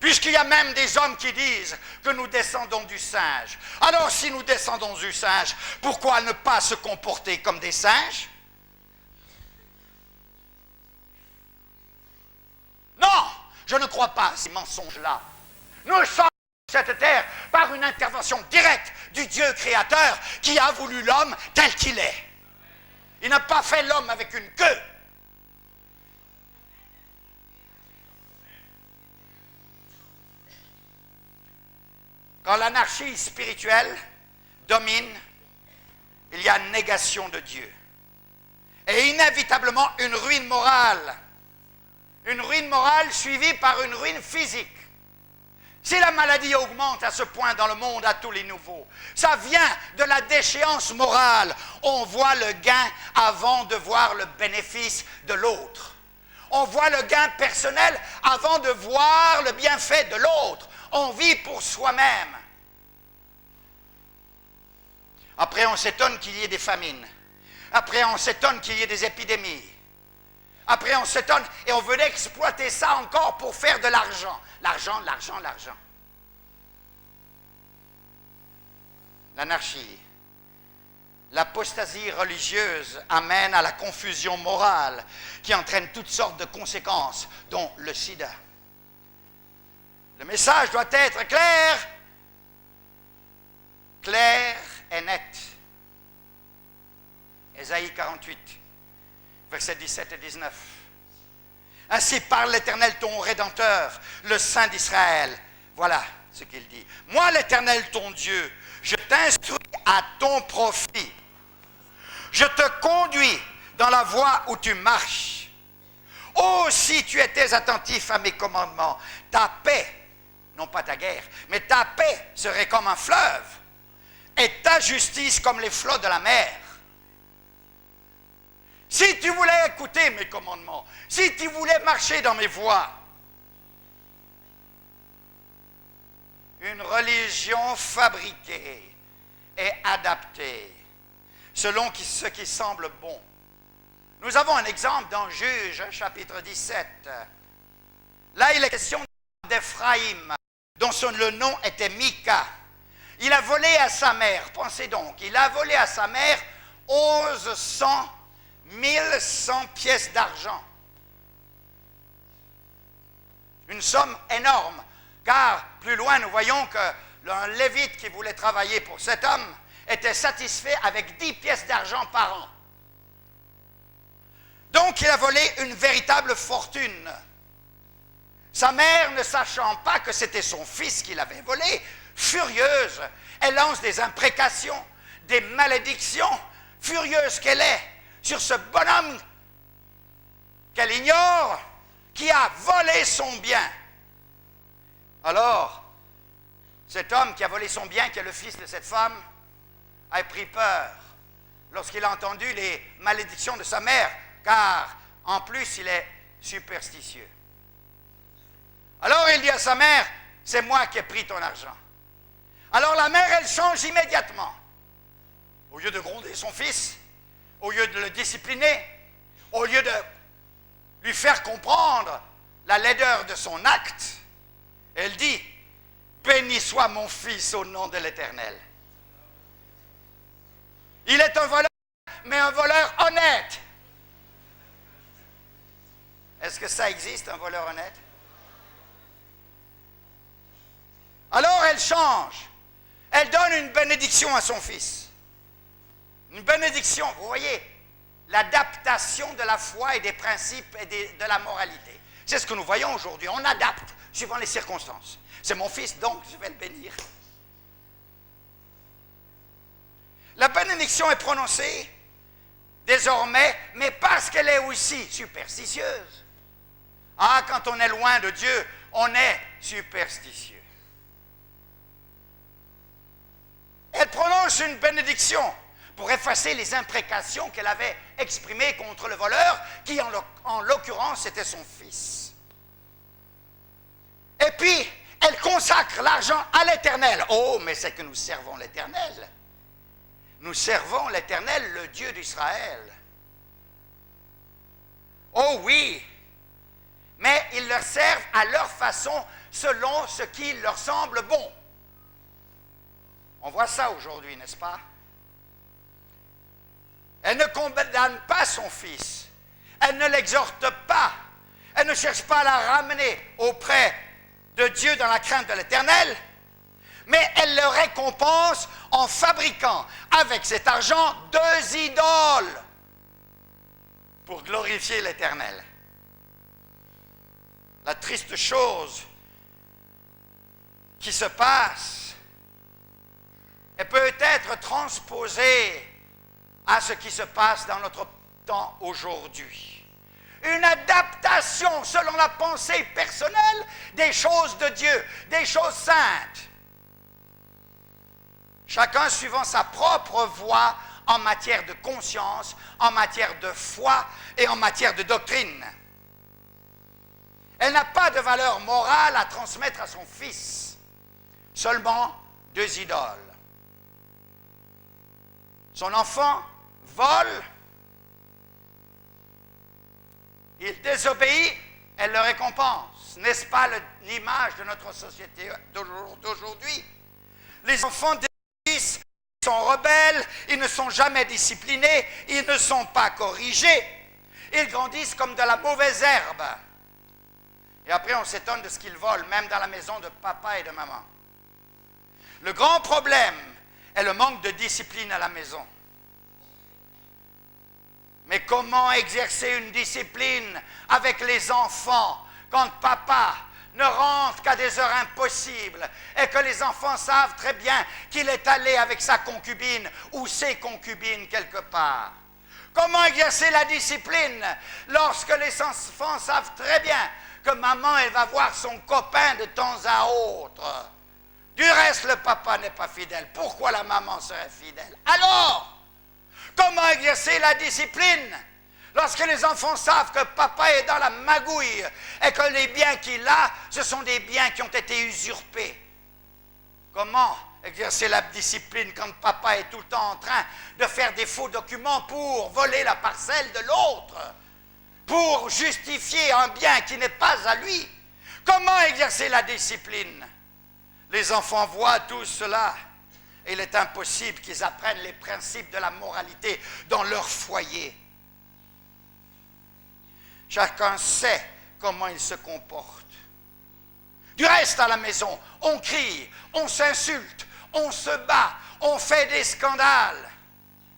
Puisqu'il y a même des hommes qui disent que nous descendons du singe. Alors si nous descendons du singe, pourquoi ne pas se comporter comme des singes? Non, je ne crois pas à ces mensonges-là. Nous sommes sur cette terre par une intervention directe du Dieu créateur qui a voulu l'homme tel qu'il est. Il n'a pas fait l'homme avec une queue. Quand l'anarchie spirituelle domine, il y a négation de Dieu. Et inévitablement une ruine morale. Une ruine morale suivie par une ruine physique. Si la maladie augmente à ce point dans le monde à tous les niveaux, ça vient de la déchéance morale. On voit le gain avant de voir le bénéfice de l'autre. On voit le gain personnel avant de voir le bienfait de l'autre. On vit pour soi-même. Après, on s'étonne qu'il y ait des famines. Après, on s'étonne qu'il y ait des épidémies. Après, on s'étonne et on veut exploiter ça encore pour faire de l'argent. L'argent, l'argent, l'argent. L'anarchie, l'apostasie religieuse amène à la confusion morale qui entraîne toutes sortes de conséquences, dont le sida. Le message doit être clair et net. Ésaïe 48, versets 17 et 19. Ainsi parle l'Éternel ton Rédempteur, le Saint d'Israël. Voilà ce qu'il dit. Moi, l'Éternel ton Dieu, je t'instruis à ton profit. Je te conduis dans la voie où tu marches. Oh, si tu étais attentif à mes commandements, ta paix, non pas ta guerre, mais ta paix serait comme un fleuve, et ta justice comme les flots de la mer. Si tu voulais écouter mes commandements, si tu voulais marcher dans mes voies, une religion fabriquée et adaptée selon ce qui semble bon. Nous avons un exemple dans Juges, chapitre 17. Là, il est question d'Éphraïm, dont le nom était Mika. Il a volé à sa mère, pensez donc, il a volé à sa mère 1100 pièces d'argent. Une somme énorme, car plus loin nous voyons qu'un lévite qui voulait travailler pour cet homme était satisfait avec 10 pièces d'argent par an. Donc il a volé une véritable fortune. Sa mère, ne sachant pas que c'était son fils qui l'avait volé, furieuse, elle lance des imprécations, des malédictions, furieuse qu'elle est sur ce bonhomme qu'elle ignore, qui a volé son bien. Alors, cet homme qui a volé son bien, qui est le fils de cette femme, a pris peur lorsqu'il a entendu les malédictions de sa mère, car en plus il est superstitieux. Alors il dit à sa mère, c'est moi qui ai pris ton argent. Alors la mère, elle change immédiatement. Au lieu de gronder son fils, au lieu de le discipliner, au lieu de lui faire comprendre la laideur de son acte, elle dit, béni soit mon fils au nom de l'Éternel. Il est un voleur, mais un voleur honnête. Est-ce que ça existe, un voleur honnête? Alors elle change. Elle donne une bénédiction à son fils. Une bénédiction, vous voyez, l'adaptation de la foi et des principes et de la moralité. C'est ce que nous voyons aujourd'hui. On adapte suivant les circonstances. C'est mon fils, donc je vais le bénir. La bénédiction est prononcée désormais, mais parce qu'elle est aussi superstitieuse. Ah, quand on est loin de Dieu, on est superstitieux. Elle prononce une bénédiction pour effacer les imprécations qu'elle avait exprimées contre le voleur, qui en l'occurrence était son fils. Et puis, elle consacre l'argent à l'Éternel. Oh, mais c'est que nous servons l'Éternel. Nous servons l'Éternel, le Dieu d'Israël. Oh oui, mais ils leur servent à leur façon, selon ce qui leur semble bon. On voit ça aujourd'hui, n'est-ce pas? Elle ne condamne pas son fils. Elle ne l'exhorte pas. Elle ne cherche pas à la ramener auprès de Dieu dans la crainte de l'Éternel. Mais elle le récompense en fabriquant avec cet argent 2 idoles pour glorifier l'Éternel. La triste chose qui se passe, elle peut être transposée à ce qui se passe dans notre temps aujourd'hui. Une adaptation selon la pensée personnelle des choses de Dieu, des choses saintes. Chacun suivant sa propre voie en matière de conscience, en matière de foi et en matière de doctrine. Elle n'a pas de valeur morale à transmettre à son fils. Seulement 2 idoles. Son enfant vole, il désobéit, elle le récompense. N'est-ce pas l'image de notre société d'aujourd'hui? Les enfants sont rebelles, ils ne sont jamais disciplinés, ils ne sont pas corrigés, ils grandissent comme de la mauvaise herbe. Et après on s'étonne de ce qu'ils volent, même dans la maison de papa et de maman. Le grand problème est le manque de discipline à la maison. Mais comment exercer une discipline avec les enfants quand papa ne rentre qu'à des heures impossibles et que les enfants savent très bien qu'il est allé avec sa concubine ou ses concubines quelque part? Comment exercer la discipline lorsque les enfants savent très bien que maman, elle va voir son copain de temps à autre? Du reste, le papa n'est pas fidèle. Pourquoi la maman serait fidèle? Alors, comment exercer la discipline lorsque les enfants savent que papa est dans la magouille et que les biens qu'il a, ce sont des biens qui ont été usurpés? Comment exercer la discipline quand papa est tout le temps en train de faire des faux documents pour voler la parcelle de l'autre, pour justifier un bien qui n'est pas à lui? Comment exercer la discipline? Les enfants voient tout cela. Et il est impossible qu'ils apprennent les principes de la moralité dans leur foyer. Chacun sait comment il se comporte. Du reste, à la maison, on crie, on s'insulte, on se bat, on fait des scandales.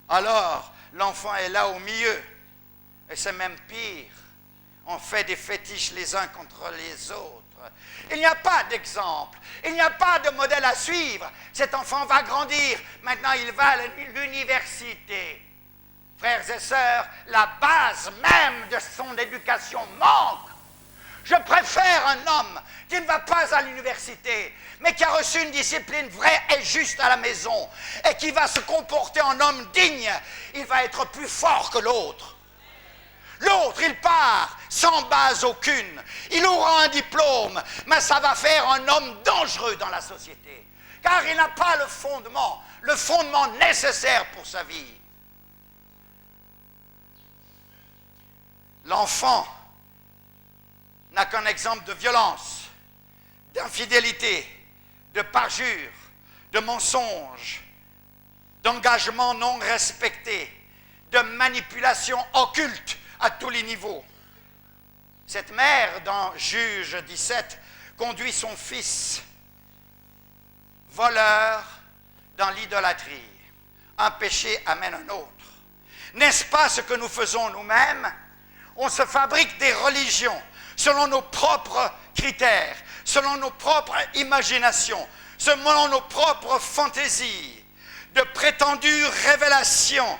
Alors, l'enfant est là au milieu. Et c'est même pire. On fait des fétiches les uns contre les autres. Il n'y a pas d'exemple. Il n'y a pas de modèle à suivre. Cet enfant va grandir. Maintenant, il va à l'université. Frères et sœurs, la base même de son éducation manque. Je préfère un homme qui ne va pas à l'université, mais qui a reçu une discipline vraie et juste à la maison, et qui va se comporter en homme digne. Il va être plus fort que l'autre. L'autre, il part sans base aucune. Il aura un diplôme, mais ça va faire un homme dangereux dans la société, car il n'a pas le fondement nécessaire pour sa vie. L'enfant n'a qu'un exemple de violence, d'infidélité, de parjure, de mensonge, d'engagement non respecté, de manipulation occulte à tous les niveaux. Cette mère, dans Juge 17, conduit son fils voleur dans l'idolâtrie. Un péché amène un autre. N'est-ce pas ce que nous faisons nous-mêmes? On se fabrique des religions selon nos propres critères, selon nos propres imaginations, selon nos propres fantaisies, de prétendues révélations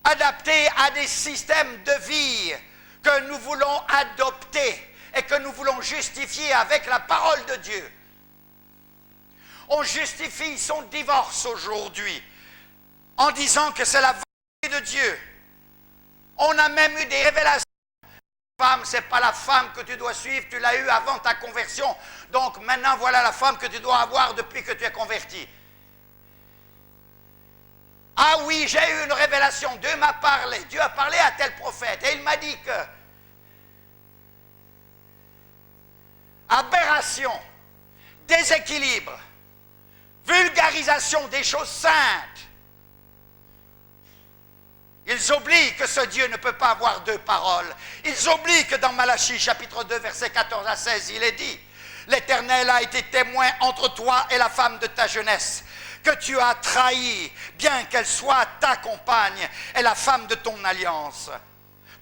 adaptées à des systèmes de vie que nous voulons adopter et que nous voulons justifier avec la parole de Dieu. On justifie son divorce aujourd'hui en disant que c'est la volonté de Dieu. On a même eu des révélations. Femme, ce n'est pas la femme que tu dois suivre, tu l'as eue avant ta conversion. Donc maintenant, voilà la femme que tu dois avoir depuis que tu es converti. Ah oui, j'ai eu une révélation, Dieu m'a parlé, Dieu a parlé à tel prophète, et il m'a dit que aberration, déséquilibre, vulgarisation des choses saintes. Ils oublient que ce Dieu ne peut pas avoir deux paroles. Ils oublient que dans Malachie, chapitre 2, versets 14 à 16, il est dit « L'Éternel a été témoin entre toi et la femme de ta jeunesse, que tu as trahi, bien qu'elle soit ta compagne et la femme de ton alliance.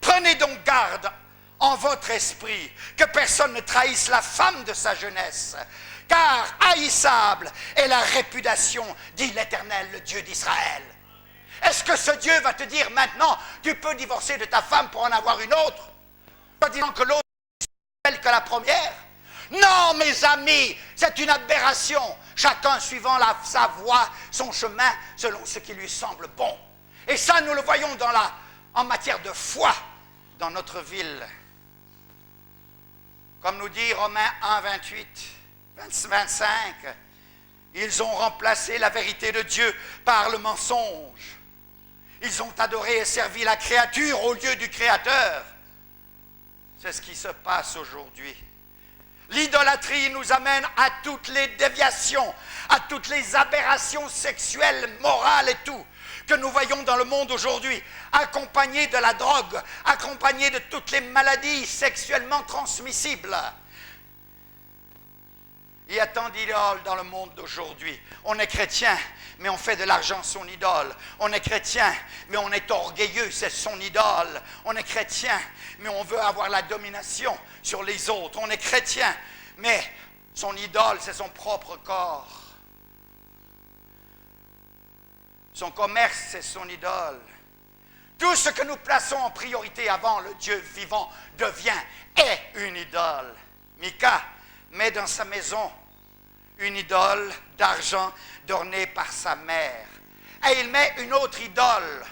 Prenez donc garde en votre esprit que personne ne trahisse la femme de sa jeunesse, car haïssable est la réputation, dit l'Éternel, le Dieu d'Israël. » Est-ce que ce Dieu va te dire maintenant, tu peux divorcer de ta femme pour en avoir une autre, en disant que l'autre est belle que la première? Non, mes amis, c'est une aberration. Chacun suivant sa voie, son chemin, selon ce qui lui semble bon. Et ça, nous le voyons en matière de foi dans notre ville. Comme nous dit Romains 1, 28, 25, ils ont remplacé la vérité de Dieu par le mensonge. Ils ont adoré et servi la créature au lieu du Créateur. C'est ce qui se passe aujourd'hui. L'idolâtrie nous amène à toutes les déviations, à toutes les aberrations sexuelles, morales et tout, que nous voyons dans le monde aujourd'hui, accompagnées de la drogue, accompagnées de toutes les maladies sexuellement transmissibles. Il y a tant d'idoles dans le monde d'aujourd'hui. On est chrétien, mais on fait de l'argent son idole. On est chrétien, mais on est orgueilleux, c'est son idole. On est chrétien, mais on veut avoir la domination sur les autres. On est chrétien, mais son idole, c'est son propre corps. Son commerce, c'est son idole. Tout ce que nous plaçons en priorité avant le Dieu vivant est une idole. Mika met dans sa maison une idole d'argent d'ornée par sa mère. Et il met une autre idole.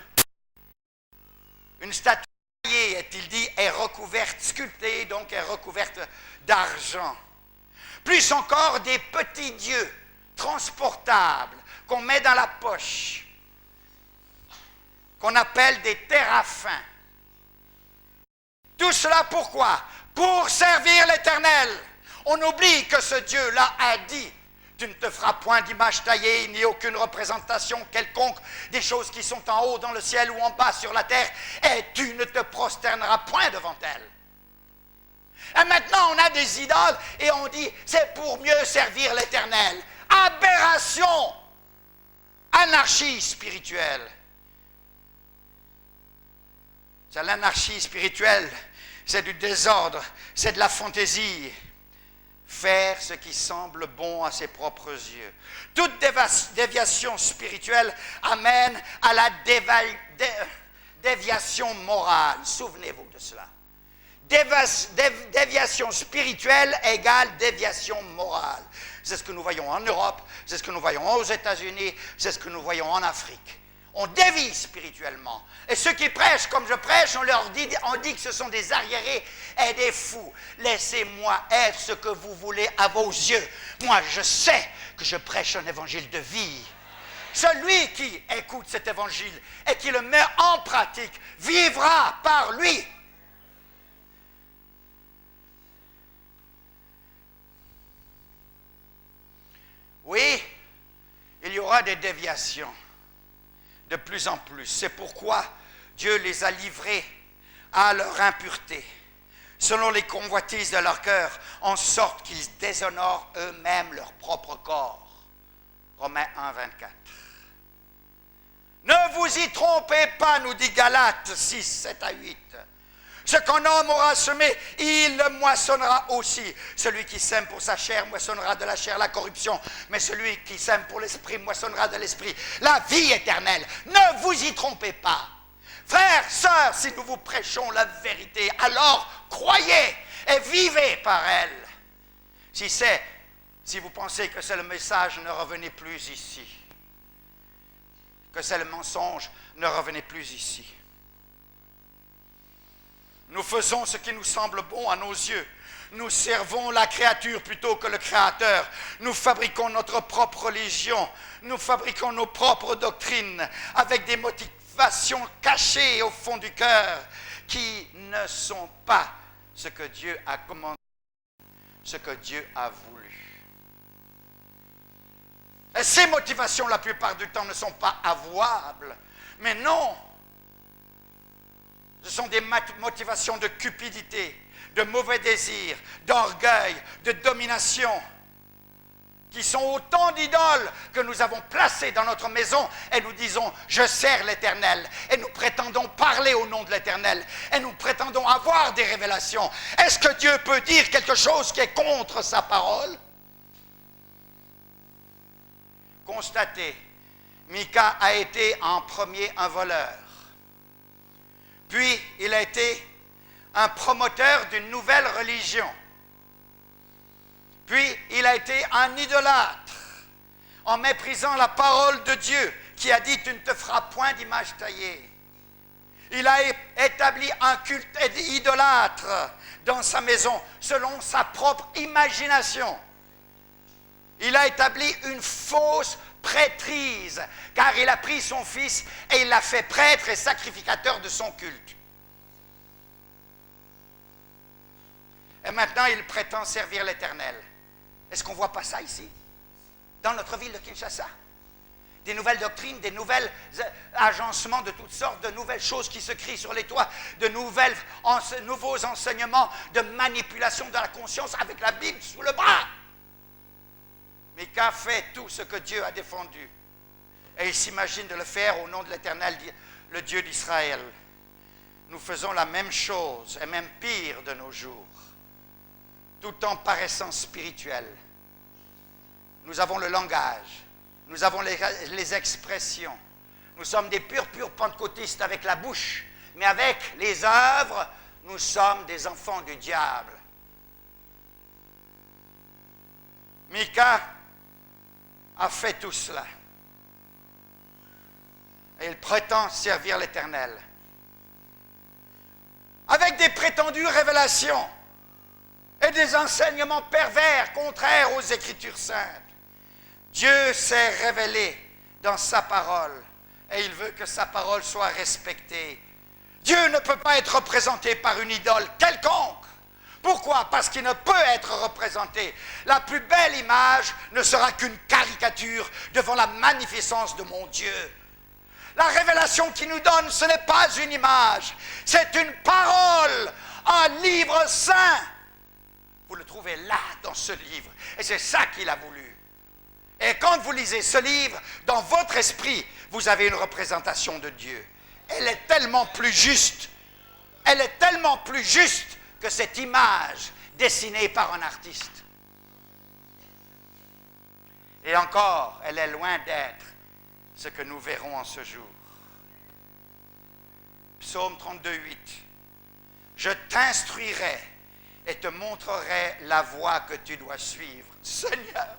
Une statue, est-il dit, est recouverte, sculptée, donc est recouverte d'argent. Plus encore des petits dieux transportables qu'on met dans la poche, qu'on appelle des téraphins. Tout cela pourquoi? Pour servir l'Éternel. On oublie que ce Dieu-là a dit « Tu ne te feras point d'image taillée, ni aucune représentation quelconque des choses qui sont en haut dans le ciel ou en bas sur la terre, et tu ne te prosterneras point devant elles. » Et maintenant, on a des idoles et on dit « C'est pour mieux servir l'Éternel. » Aberration! Anarchie spirituelle. C'est l'anarchie spirituelle, c'est du désordre, c'est de la fantaisie. Faire ce qui semble bon à ses propres yeux. Toute déviation spirituelle amène à la déviation morale. Souvenez-vous de cela. Déviation spirituelle égale déviation morale. C'est ce que nous voyons en Europe, c'est ce que nous voyons aux États-Unis, c'est ce que nous voyons en Afrique. On dévie spirituellement. Et ceux qui prêchent comme je prêche, on dit que ce sont des arriérés et des fous. Laissez-moi être ce que vous voulez à vos yeux. Moi, je sais que je prêche un évangile de vie. Celui qui écoute cet évangile et qui le met en pratique vivra par lui. Oui, il y aura des déviations. De plus en plus. C'est pourquoi Dieu les a livrés à leur impureté, selon les convoitises de leur cœur, en sorte qu'ils déshonorent eux-mêmes leur propre corps. Romains 1, 24. Ne vous y trompez pas, nous dit Galates 6, 7 à 8. Ce qu'un homme aura semé, il le moissonnera aussi. Celui qui sème pour sa chair moissonnera de la chair la corruption, mais celui qui sème pour l'esprit moissonnera de l'esprit la vie éternelle. Ne vous y trompez pas. Frères, sœurs, si nous vous prêchons la vérité, alors croyez et vivez par elle. Si vous pensez que c'est le message, ne revenez plus ici. Que c'est le mensonge, ne revenez plus ici. Nous faisons ce qui nous semble bon à nos yeux. Nous servons la créature plutôt que le Créateur. Nous fabriquons notre propre religion. Nous fabriquons nos propres doctrines avec des motivations cachées au fond du cœur qui ne sont pas ce que Dieu a commandé, ce que Dieu a voulu. Et ces motivations, la plupart du temps, ne sont pas avouables. Mais non! Ce sont des motivations de cupidité, de mauvais désirs, d'orgueil, de domination, qui sont autant d'idoles que nous avons placées dans notre maison et nous disons « je sers l'Éternel » et nous prétendons parler au nom de l'Éternel et nous prétendons avoir des révélations. Est-ce que Dieu peut dire quelque chose qui est contre sa parole? Constatez, Mika a été en premier un voleur. Puis, il a été un promoteur d'une nouvelle religion. Puis, il a été un idolâtre, en méprisant la parole de Dieu, qui a dit « Tu ne te feras point d'image taillée ». Il a établi un culte idolâtre dans sa maison, selon sa propre imagination. Il a établi une fausse prêtrise, car il a pris son fils et il l'a fait prêtre et sacrificateur de son culte. Et maintenant, il prétend servir l'Éternel. Est-ce qu'on ne voit pas ça ici? Dans notre ville de Kinshasa? Des nouvelles doctrines, des nouvelles agencements de toutes sortes, de nouvelles choses qui se crient sur les toits, de nouveaux enseignements de manipulation de la conscience avec la Bible sous le bras. Mika fait tout ce que Dieu a défendu. Et il s'imagine de le faire au nom de l'Éternel, le Dieu d'Israël. Nous faisons la même chose, et même pire de nos jours, tout en paraissant spirituels. Nous avons le langage, nous avons les expressions. Nous sommes des purs pentecôtistes avec la bouche, mais avec les œuvres, nous sommes des enfants du diable. Mika a fait tout cela. Et il prétend servir l'Éternel. Avec des prétendues révélations et des enseignements pervers contraires aux Écritures saintes. Dieu s'est révélé dans sa parole et il veut que sa parole soit respectée. Dieu ne peut pas être représenté par une idole quelconque. Pourquoi? Parce qu'il ne peut être représenté. La plus belle image ne sera qu'une caricature devant la magnificence de mon Dieu. La révélation qu'il nous donne, ce n'est pas une image, c'est une parole, un livre saint. Vous le trouvez là, dans ce livre. Et c'est ça qu'il a voulu. Et quand vous lisez ce livre, dans votre esprit, vous avez une représentation de Dieu. Elle est tellement plus juste elle est tellement plus juste que cette image dessinée par un artiste. Et encore, elle est loin d'être ce que nous verrons en ce jour. Psaume 32, 8. Je t'instruirai et te montrerai la voie que tu dois suivre. Seigneur,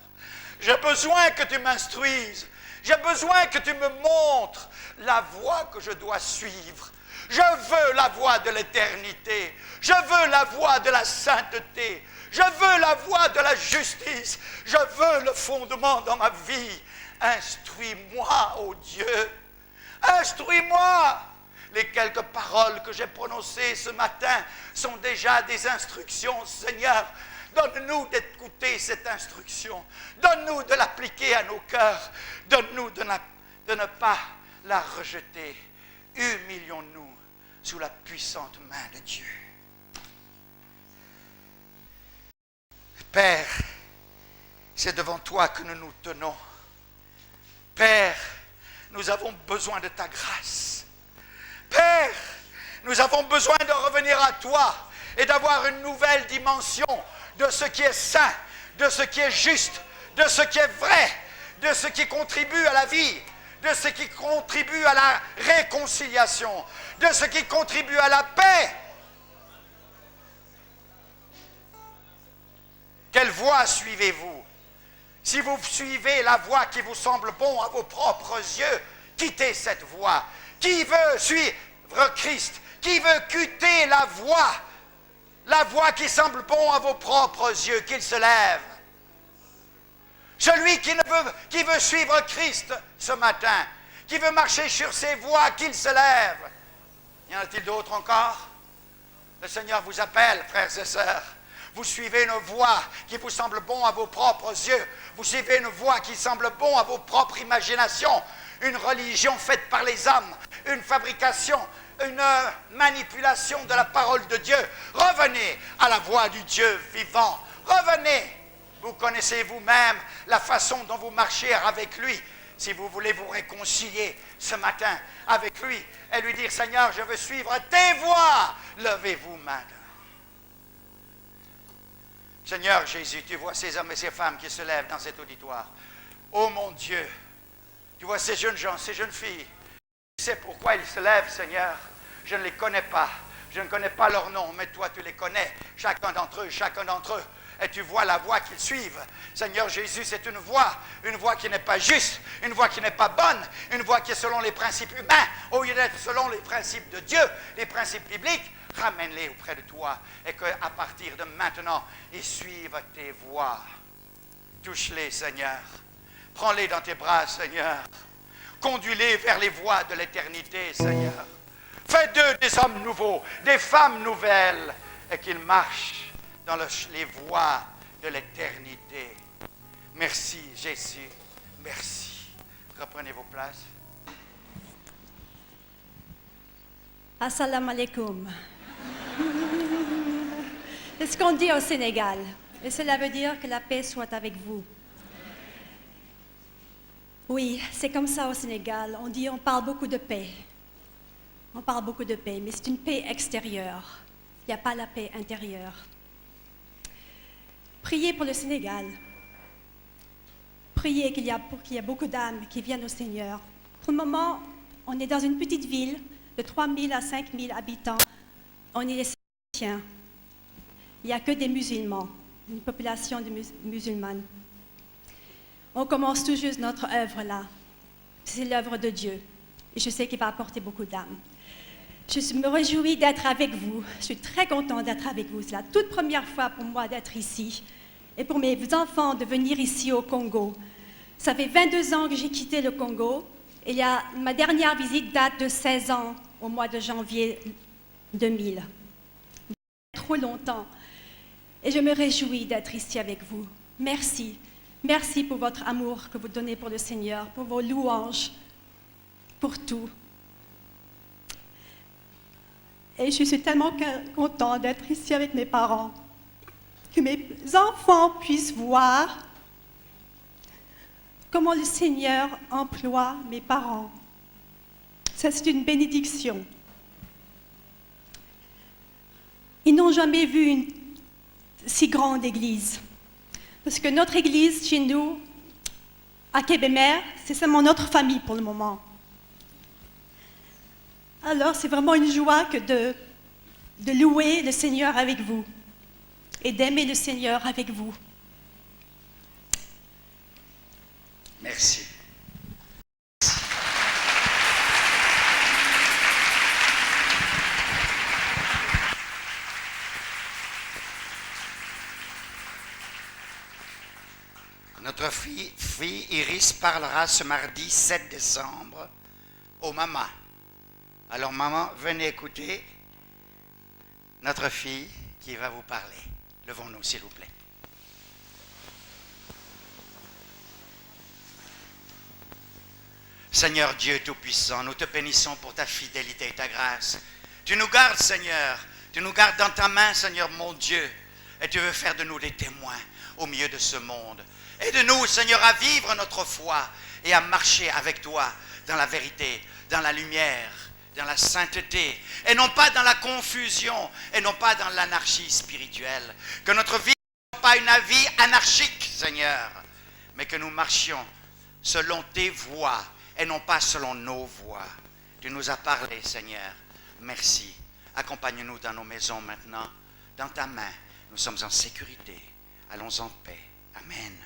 j'ai besoin que tu m'instruises. J'ai besoin que tu me montres la voie que je dois suivre. Je veux la voie de l'éternité. Je veux la voie de la sainteté. Je veux la voie de la justice. Je veux le fondement dans ma vie. Instruis-moi, ô Dieu. Instruis-moi. Les quelques paroles que j'ai prononcées ce matin sont déjà des instructions, Seigneur. Donne-nous d'écouter cette instruction. Donne-nous de l'appliquer à nos cœurs. Donne-nous de ne pas la rejeter. Humilions-nous sous la puissante main de Dieu. Père, c'est devant toi que nous nous tenons. Père, nous avons besoin de ta grâce. Père, nous avons besoin de revenir à toi et d'avoir une nouvelle dimension de ce qui est saint, de ce qui est juste, de ce qui est vrai, de ce qui contribue à la vie, de ce qui contribue à la réconciliation, de ce qui contribue à la paix. Quelle voie suivez-vous? Si vous suivez la voie qui vous semble bon à vos propres yeux, quittez cette voie. Qui veut suivre Christ? Qui veut quitter la voie qui semble bon à vos propres yeux, qu'il se lève? Celui qui veut suivre Christ ce matin, qui veut marcher sur ses voies, qu'il se lève. Y en a-t-il d'autres encore? Le Seigneur vous appelle, frères et sœurs. Vous suivez une voie qui vous semble bon à vos propres yeux. Vous suivez une voie qui semble bon à vos propres imaginations. Une religion faite par les hommes. Une fabrication, une manipulation de la parole de Dieu. Revenez à la voie du Dieu vivant. Revenez. Vous connaissez vous-même la façon dont vous marchez avec lui. Si vous voulez vous réconcilier ce matin avec lui et lui dire, Seigneur, je veux suivre tes voies, levez-vous maintenant. Seigneur Jésus, tu vois ces hommes et ces femmes qui se lèvent dans cet auditoire. Oh mon Dieu, tu vois ces jeunes gens, ces jeunes filles. Tu sais pourquoi ils se lèvent, Seigneur. Je ne les connais pas. Je ne connais pas leur nom, mais toi tu les connais. Chacun d'entre eux. Et tu vois la voie qu'ils suivent. Seigneur Jésus, c'est une voie qui n'est pas juste, une voie qui n'est pas bonne, une voie qui est selon les principes humains, au lieu d'être selon les principes de Dieu, les principes bibliques. Ramène-les auprès de toi et qu'à partir de maintenant, ils suivent tes voies. Touche-les, Seigneur. Prends-les dans tes bras, Seigneur. Conduis-les vers les voies de l'éternité, Seigneur. Fais d'eux des hommes nouveaux, des femmes nouvelles, et qu'ils marchent dans les voies de l'éternité. Merci, Jésus. Merci. Reprenez vos places. Assalamu alaikum. C'est ce qu'on dit au Sénégal. Et cela veut dire que la paix soit avec vous. Oui, c'est comme ça au Sénégal. On parle beaucoup de paix. On parle beaucoup de paix, mais c'est une paix extérieure. Il n'y a pas la paix intérieure. Priez pour le Sénégal. Priez pour qu'il y ait beaucoup d'âmes qui viennent au Seigneur. Pour le moment, on est dans une petite ville de 3 000 à 5 000 habitants. On est des chrétiens. Il n'y a que des musulmans, une population de musulmanes. On commence tout juste notre œuvre là. C'est l'œuvre de Dieu. Et je sais qu'il va apporter beaucoup d'âmes. Je me réjouis d'être avec vous. Je suis très contente d'être avec vous. C'est la toute première fois pour moi d'être ici. Et pour mes enfants de venir ici au Congo. Ça fait 22 ans que j'ai quitté le Congo. Et ma dernière visite date de 16 ans, au mois de janvier 2000. Trop longtemps. Et je me réjouis d'être ici avec vous. Merci. Merci pour votre amour que vous donnez pour le Seigneur, pour vos louanges, pour tout. Et je suis tellement contente d'être ici avec mes parents, que mes enfants puissent voir comment le Seigneur emploie mes parents. Ça, c'est une bénédiction. ils n'ont jamais vu une si grande église. Parce que notre église, chez nous, à Kébémer, c'est seulement notre famille pour le moment. Alors, c'est vraiment une joie que de louer le Seigneur avec vous et d'aimer le Seigneur avec vous. Merci. Notre fille Iris parlera ce mardi 7 décembre aux mamans. Alors maman, venez écouter notre fille qui va vous parler. Levons-nous s'il vous plaît. Seigneur Dieu Tout-Puissant, nous te bénissons pour ta fidélité et ta grâce. Tu nous gardes, Seigneur. Tu nous gardes dans ta main, Seigneur mon Dieu. Et tu veux faire de nous des témoins au milieu de ce monde. Aide-nous, Seigneur, à vivre notre foi et à marcher avec toi dans la vérité, dans la lumière, dans la sainteté, et non pas dans la confusion, et non pas dans l'anarchie spirituelle. Que notre vie ne soit pas une vie anarchique, Seigneur, mais que nous marchions selon tes voies et non pas selon nos voies. Tu nous as parlé, Seigneur. Merci. Accompagne-nous dans nos maisons maintenant. Dans ta main, nous sommes en sécurité. Allons en paix. Amen.